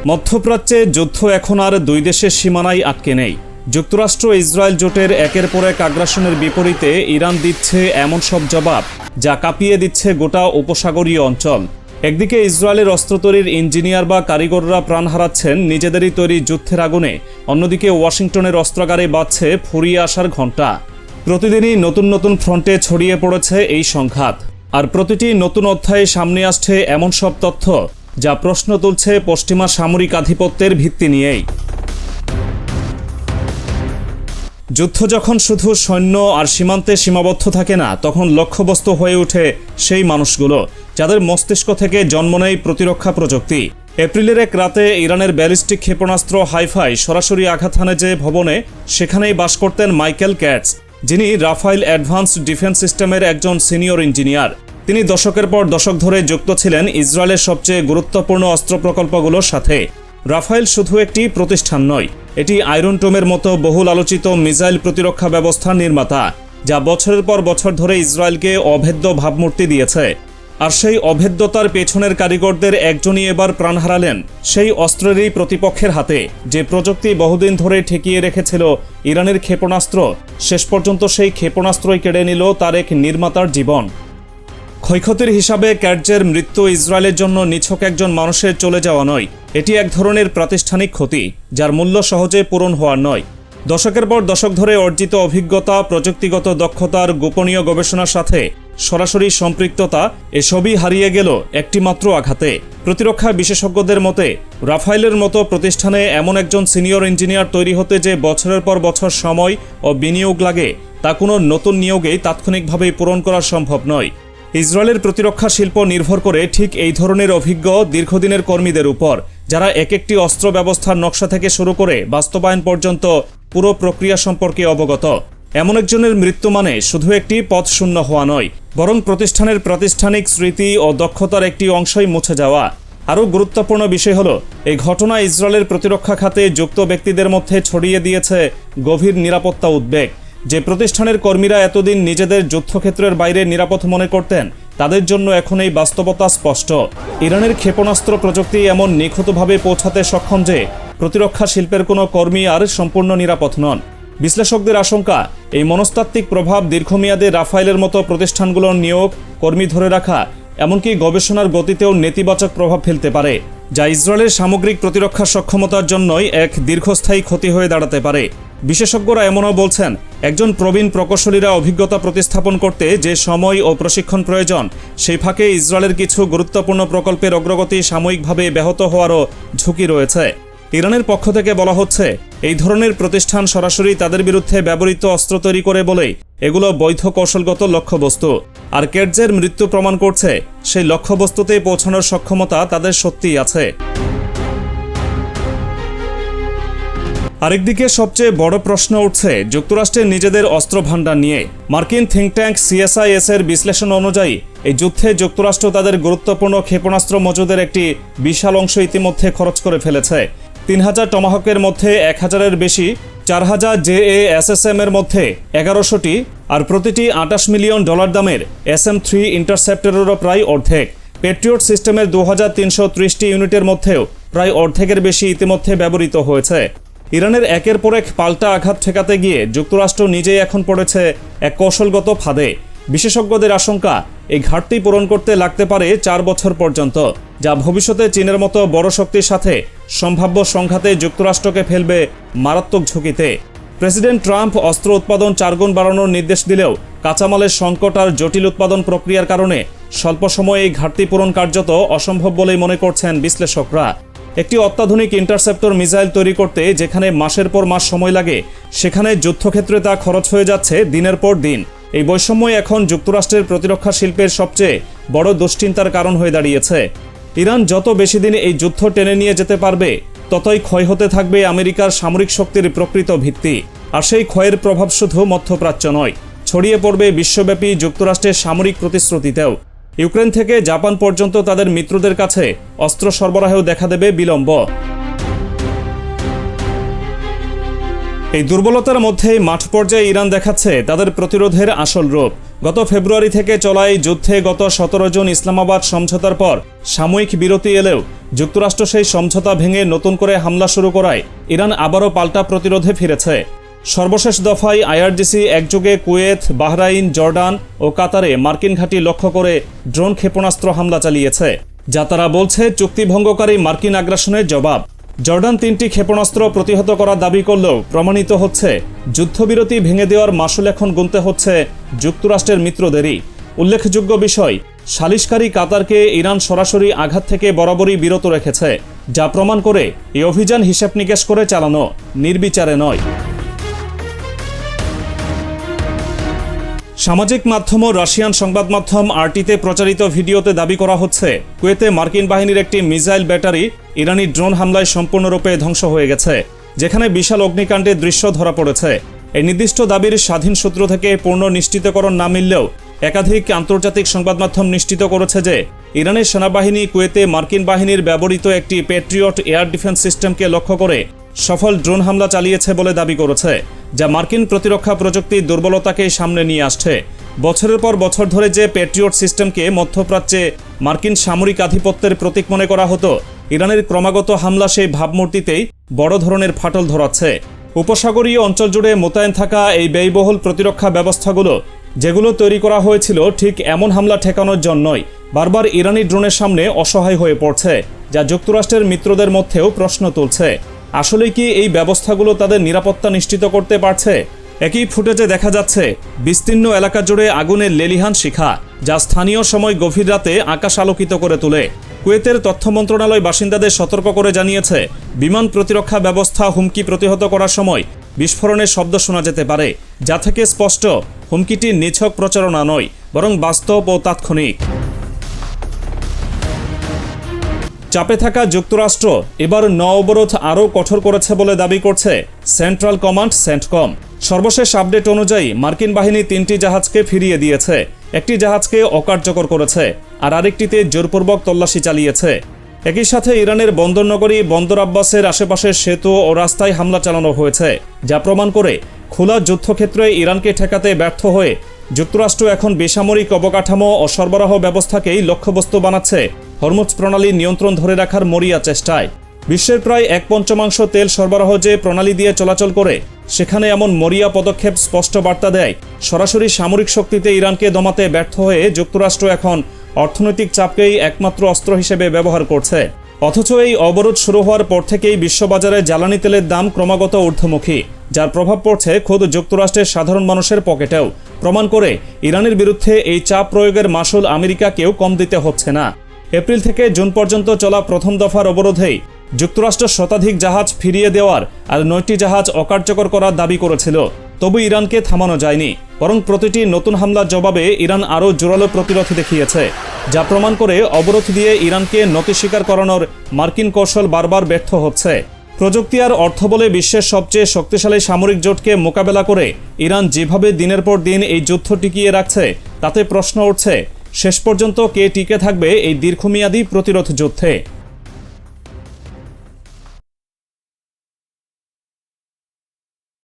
মধ্যপ্রাচ্যে যুদ্ধ এখন আর দুই দেশের সীমানায় আটকে নেই। যুক্তরাষ্ট্র ইসরায়েল জোটের একের পর এক আগ্রাসনের বিপরীতে ইরান দিচ্ছে এমন সব জবাব যা কাঁপিয়ে দিচ্ছে গোটা উপসাগরীয় অঞ্চল। একদিকে ইসরায়েলের অস্ত্র তৈরির ইঞ্জিনিয়ার বা কারিগররা প্রাণ হারাচ্ছেন নিজেদেরই তৈরি যুদ্ধের আগুনে, অন্যদিকে ওয়াশিংটনের অস্ত্রাগারে বাজছে ফুরিয়ে আসার ঘণ্টা। প্রতিদিনই নতুন নতুন ফ্রন্টে ছড়িয়ে পড়েছে এই সংঘাত, আর প্রতিটি নতুন অধ্যায়ে সামনে আসছে এমন সব তথ্য যা প্রশ্ন তুলছে পশ্চিমা সামরিক আধিপত্যের ভিত্তি নিয়েই। যুদ্ধ যখন শুধু সৈন্য আর সীমান্তে সীমাবদ্ধ থাকে না, তখন লক্ষ্যবস্তু হয়ে ওঠে সেই মানুষগুলো যাদের মস্তিষ্ক থেকে জন্ম নেয় প্রতিরক্ষা প্রযুক্তি। এপ্রিলের এক রাতে ইরানের ব্যালিস্টিক ক্ষেপণাস্ত্র হাইফাই সরাসরি আঘাত হানে যে ভবনে, সেখানেই বাস করতেন মাইকেল ক্যাটস, যিনি রাফাইল অ্যাডভান্সড ডিফেন্স সিস্টেমের একজন সিনিয়র ইঞ্জিনিয়ার। তিনি দশকের পর দশক ধরে যুক্ত ছিলেন ইসরায়েলের সবচেয়ে গুরুত্বপূর্ণ অস্ত্র প্রকল্পগুলোর সাথে। রাফাইল শুধু একটি প্রতিষ্ঠান নয়, এটি আয়রন ডোমের মতো বহুল আলোচিত মিসাইল প্রতিরক্ষা ব্যবস্থার নির্মাতা, যা বছরের পর বছর ধরে ইসরায়েলকে অভেদ্য ভাবমূর্তি দিয়েছে। আর সেই অভেদ্যতার পেছনের কারিগরদের একজনই এবার প্রাণ হারালেন সেই অস্ত্রেরই প্রতিপক্ষের হাতে, যে প্রযুক্তি বহুদিন ধরে ঠেকিয়ে রেখেছিল ইরানের ক্ষেপণাস্ত্র। শেষ পর্যন্ত সেই ক্ষেপণাস্ত্রই কেড়ে নিল তার এক নির্মাতার জীবন। ক্ষয়ক্ষতির হিসাবে ক্যাটজের মৃত্যু ইসরায়েলের জন্য নিছক একজন মানুষের চলে যাওয়া নয়, এটি এক ধরনের প্রাতিষ্ঠানিক ক্ষতি যার মূল্য সহজে পূরণ হওয়ার নয়। দশকের পর দশক ধরে অর্জিত অভিজ্ঞতা, প্রযুক্তিগত দক্ষতার গোপনীয় গবেষণার সাথে সরাসরি সম্পৃক্ততা, এসবই হারিয়ে গেল একটি মাত্র আঘাতে। প্রতিরক্ষা বিশেষজ্ঞদের মতে, রাফাইলের মতো প্রতিষ্ঠানে এমন একজন সিনিয়র ইঞ্জিনিয়ার তৈরি হতে যে বছরের পর বছর সময় ও বিনিয়োগ লাগে, তা কোনো নতুন নিয়োগেই তাৎক্ষণিকভাবেই পূরণ করা সম্ভব নয়। ইসরায়েলের প্রতিরক্ষা শিল্প নির্ভর করে ঠিক এই ধরনের অভিজ্ঞ দীর্ঘদিনের কর্মীদের উপর, যারা এক একটি অস্ত্র ব্যবস্থার নকশা থেকে শুরু করে বাস্তবায়ন পর্যন্ত পুরো প্রক্রিয়া সম্পর্কে অবগত। এমন একজনের মৃত্যু মানে শুধু একটি পথ শূন্য হওয়া নয়, বরং প্রতিষ্ঠানের প্রাতিষ্ঠানিক স্মৃতি ও দক্ষতার একটি অংশই মুছে যাওয়া। আরও গুরুত্বপূর্ণ বিষয় হলো, এই ঘটনা ইসরায়েলের প্রতিরক্ষা খাতে যুক্ত ব্যক্তিদের মধ্যে ছড়িয়ে দিয়েছে গভীর নিরাপত্তা উদ্বেগ। যে প্রতিষ্ঠানের কর্মীরা এতদিন নিজেদের যুদ্ধক্ষেত্রের বাইরে নিরাপদ মনে করতেন, তাদের জন্য এখন এই বাস্তবতা স্পষ্ট। ইরানের ক্ষেপণাস্ত্র প্রযুক্তি এমন নিখুঁতভাবে পৌঁছাতে সক্ষম যে প্রতিরক্ষা শিল্পের কোনো কর্মী আর সম্পূর্ণ নিরাপদ নন। বিশ্লেষকদের আশঙ্কা, এই মনস্তাত্ত্বিক প্রভাব দীর্ঘমেয়াদে রাফাইলের মতো প্রতিষ্ঠানগুলোর নিয়োগ, কর্মী ধরে রাখা, এমনকি গবেষণার গতিতেও নেতিবাচক প্রভাব ফেলতে পারে, যা ইসরায়েলের সামগ্রিক প্রতিরক্ষা সক্ষমতার জন্যই এক দীর্ঘস্থায়ী ক্ষতি হয়ে দাঁড়াতে পারে। বিশেষজ্ঞরা এমনও বলছেন, একজন প্রবীণ প্রকৌশলীরা অভিজ্ঞতা প্রতিস্থাপন করতে যে সময় ও প্রশিক্ষণ প্রয়োজন, সেই ফাঁকে ইসরায়েলের কিছু গুরুত্বপূর্ণ প্রকল্পের অগ্রগতি সাময়িকভাবে ব্যাহত হওয়ারও ঝুঁকি রয়েছে। ইরানের পক্ষ থেকে বলা হচ্ছে, এই ধরনের প্রতিষ্ঠান সরাসরি তাদের বিরুদ্ধে ব্যবহৃত অস্ত্র তৈরি করে বলেই এগুলো বৈধ কৌশলগত লক্ষ্যবস্তু। আর ক্যাটজের মৃত্যু প্রমাণ করছে, সেই লক্ষ্যবস্তুতে পৌঁছানোর সক্ষমতা তাদের সত্যিই আছে। আরেকদিকে সবচেয়ে বড় প্রশ্ন উঠছে যুক্তরাষ্ট্রের নিজেদের অস্ত্র ভাণ্ডার নিয়ে। মার্কিন থিঙ্ক ট্যাঙ্ক CSIS এর বিশ্লেষণ অনুযায়ী, এই যুদ্ধে যুক্তরাষ্ট্র তাদের গুরুত্বপূর্ণ ক্ষেপণাস্ত্র মজুদের একটি বিশাল অংশ ইতিমধ্যে খরচ করে ফেলেছে। 3000 টমাহকের মধ্যে 1000-এর বেশি, 4000 JASSM এর মধ্যে 1100টি, আর প্রতিটি $28 মিলিয়ন দামের SM-3 ইন্টারসেপ্টরেরও প্রায় অর্ধেক। পেট্রিয়ট সিস্টেমের 2330টি ইউনিটের মধ্যেও প্রায় অর্ধেকের বেশি ইতিমধ্যে ব্যবহৃত হয়েছে। ইরানের একের পর এক পাল্টা আঘাত ঠেকাতে গিয়ে যুক্তরাষ্ট্র নিজেই এখন পড়েছে এক কৌশলগত ফাঁদে। বিশেষজ্ঞদের আশঙ্কা, এই ঘাটতি পূরণ করতে লাগতে পারে 4 বছর পর্যন্ত, যা ভবিষ্যতে চীনের মতো বড় শক্তির সাথে সম্ভাব্য সংঘাতে যুক্তরাষ্ট্রকে ফেলবে মারাত্মক ঝুঁকিতে। প্রেসিডেন্ট ট্রাম্প অস্ত্র উৎপাদন 4 গুণ বাড়ানোর নির্দেশ দিলেও কাঁচামালের সংকট আর জটিল উৎপাদন প্রক্রিয়ার কারণে স্বল্প সময়ে এই ঘাটতি পূরণ কার্যত অসম্ভব বলেই মনে করছেন বিশ্লেষকরা। একটি অত্যাধুনিক ইন্টারসেপ্টর মিসাইল তৈরি করতে যেখানে মাসের পর মাস সময় লাগে, সেখানে যুদ্ধক্ষেত্রে তা খরচ হয়ে যাচ্ছে দিনের পর দিন। এই বৈষম্যই এখন যুক্তরাষ্ট্রের প্রতিরক্ষা শিল্পের সবচেয়ে বড় দুশ্চিন্তার কারণ হয়ে দাঁড়িয়েছে। ইরান যত বেশি দিন এই যুদ্ধ টেনে নিয়ে যেতে পারবে, ততই ক্ষয় হতে থাকবে আমেরিকার সামরিক শক্তির প্রকৃত ভিত্তি। আর সেই ক্ষয়ের প্রভাব শুধু মধ্যপ্রাচ্য নয়, ছড়িয়ে পড়বে বিশ্বব্যাপী যুক্তরাষ্ট্রের সামরিক প্রতিশ্রুতিতেও। ইউক্রেন থেকে জাপান পর্যন্ত তাদের মিত্রদের কাছে অস্ত্র সরবরাহেও দেখা দেবে বিলম্ব। এই দুর্বলতার মধ্যেই মাঠ পর্যায়ে ইরান দেখাচ্ছে তাদের প্রতিরোধের আসল রূপ। গত ফেব্রুয়ারি থেকে চলা এই যুদ্ধে গত 17 জুন ইসলামাবাদ সমঝোতার পর সাময়িক বিরতি এলেও যুক্তরাষ্ট্র সেই সমঝোতা ভেঙে নতুন করে হামলা শুরু করায় ইরান আবারও পাল্টা প্রতিরোধে ফিরেছে। সর্বশেষ দফায় আইআরজিসি একযোগে কুয়েত, বাহরাইন, জর্ডান ও কাতারে মার্কিন ঘাঁটি লক্ষ্য করে ড্রোন ক্ষেপণাস্ত্র হামলা চালিয়েছে, যা তারা বলছে চুক্তিভঙ্গকারী মার্কিন আগ্রাসনের জবাব। জর্ডান 3টি ক্ষেপণাস্ত্র প্রতিহত করার দাবি করলেও প্রমাণিত হচ্ছে যুদ্ধবিরতি ভেঙে দেওয়ার মাসুল এখন গুনতে হচ্ছে যুক্তরাষ্ট্রের মিত্রদেরই। উল্লেখযোগ্য বিষয়, সালিশকারী কাতারকে ইরান সরাসরি আঘাত থেকে বরাবরই বিরত রেখেছে, যা প্রমাণ করে এই অভিযান হিসেব নিকেশ করে চালানো, নির্বিচারে নয়। সামাজিক মাধ্যম ও রাশিয়ান সংবাদ মাধ্যম আরটিতে প্রচারিত ভিডিওতে দাবি করা হচ্ছে কুয়েতে মার্কিন বাহিনীর একটি মিসাইল ব্যাটারি ইরানি ড্রোন হামলায় সম্পূর্ণরূপে ধ্বংস হয়ে গেছে, যেখানে বিশাল অগ্নিকাণ্ডের দৃশ্য ধরা পড়েছে। এই নির্দিষ্ট দাবির স্বাধীন সূত্র থেকে পূর্ণ নিশ্চিতকরণ না মিললেও একাধিক আন্তর্জাতিক সংবাদ মাধ্যম নিশ্চিত করেছে যে ইরানের সেনাবাহিনী কুয়েতে মার্কিন বাহিনীর ব্যবহৃত একটি প্যাট্রিয়ট এয়ার ডিফেন্স সিস্টেমকে লক্ষ্য করে সফল ড্রোন হামলা চালিয়েছে বলে দাবি করেছে, যা মার্কিন প্রতিরক্ষা প্রযুক্তির দুর্বলতাকেই সামনে নিয়ে আসছে। বছরের পর বছর ধরে যে প্যাট্রিয়ট সিস্টেমকে মধ্যপ্রাচ্যে মার্কিন সামরিক আধিপত্যের প্রতীক মনে করা হতো, ইরানের ক্রমাগত হামলা সেই ভাবমূর্তিতেই বড় ধরনের ফাটল ধরাচ্ছে। উপসাগরীয় অঞ্চল জুড়ে মোতায়েন থাকা এই ব্যয়বহুল প্রতিরক্ষা ব্যবস্থাগুলো, যেগুলো তৈরি করা হয়েছিল ঠিক এমন হামলা ঠেকানোর জন্যই, বারবার ইরানি ড্রোনের সামনে অসহায় হয়ে পড়ছে, যা যুক্তরাষ্ট্রের মিত্রদের মধ্যেও প্রশ্ন তুলছে। আসলে কি এই ব্যবস্থাগুলো তাদের নিরাপত্তা নিশ্চিত করতে পারছে? একই ফুটেজে দেখা যাচ্ছে বিস্তীর্ণ এলাকা জুড়ে আগুনের লেলিহান শিখা, যা স্থানীয় সময় গভীর রাতে আকাশ আলোকিত করে তোলে। কুয়েতের তথ্য মন্ত্রণালয় বাসিন্দাদের সতর্ক করে জানিয়েছে, বিমান প্রতিরক্ষা ব্যবস্থা হুমকি প্রতিহত করার সময় বিস্ফোরণের শব্দ শোনা যেতে পারে, যা থেকে স্পষ্ট হুমকিটি নিছক প্রচারণা নয়, বরং বাস্তব ও তাৎক্ষণিক। চাপে থাকা যুক্তরাষ্ট্র এবার অবরোধ আরও কঠোর করেছে বলে দাবি করছে সেন্ট্রাল কমান্ড সেন্টকম। সর্বশেষ আপডেট অনুযায়ী মার্কিন বাহিনী 3টি জাহাজকে ফিরিয়ে দিয়েছে, একটি জাহাজকে অকার্যকর করেছে, আর আরেকটিতে জোরপূর্বক তল্লাশি চালিয়েছে। একই সাথে ইরানের বন্দরনগরী বন্দর আব্বাসের আশেপাশের সেতু ও রাস্তায় হামলা চালানো হয়েছে, যা প্রমাণ করে খোলা যুদ্ধক্ষেত্রে ইরানকে ঠেকাতে ব্যর্থ হয়ে যুক্তরাষ্ট্র এখন বেসামরিক অবকাঠামো ও সরবরাহ ব্যবস্থাকেই লক্ষ্যবস্তু বানাচ্ছে হরমুজ প্রণালীর নিয়ন্ত্রণ ধরে রাখার মরিয়া চেষ্টায়। বিশ্বের প্রায় 1/5 তেল সরবরাহ যে প্রণালী দিয়ে চলাচল করে, সেখানে এমন মরিয়া পদক্ষেপ স্পষ্ট বার্তা দেয় সরাসরি সামরিক শক্তিতে ইরানকে দমাতে ব্যর্থ হয়ে যুক্তরাষ্ট্র এখন অর্থনৈতিক চাপকেই একমাত্র অস্ত্র হিসেবে ব্যবহার করছে। অথচ এই অবরোধ শুরু হওয়ার পর থেকেই বিশ্ববাজারে জ্বালানি তেলের দাম ক্রমাগত ঊর্ধ্বমুখী, যার প্রভাব পড়ছে খোদ যুক্তরাষ্ট্রের সাধারণ মানুষের পকেটেও, প্রমাণ করে ইরানের বিরুদ্ধে এই চাপ প্রয়োগের মাসুল আমেরিকাকেও কম দিতে হচ্ছে না। এপ্রিল থেকে জুন পর্যন্ত চলা প্রথম দফার অবরোধেই যুক্তরাষ্ট্র শতাধিক জাহাজ ফিরিয়ে দেওয়ার আর 9টি জাহাজ অকার্যকর করার দাবি করেছিল। তবু ইরানকে থামানো যায়নি, বরং প্রতিটি নতুন হামলার জবাবে ইরান আরও জোরালো প্রতিরোধ দেখিয়েছে, যা প্রমাণ করে অবরোধ দিয়ে ইরানকে নতি স্বীকার করানোর মার্কিন কৌশল বারবার ব্যর্থ হচ্ছে। প্রযুক্তি আর অর্থ বলে বিশ্বের সবচেয়ে শক্তিশালী সামরিক জোটকে মোকাবেলা করে ইরান যেভাবে দিনের পর দিন এই যুদ্ধ টিকিয়ে রাখছে, তাতে প্রশ্ন উঠছে শেষ পর্যন্ত কে টিকে থাকবে এই দীর্ঘমেয়াদী প্রতিরোধ যুদ্ধে।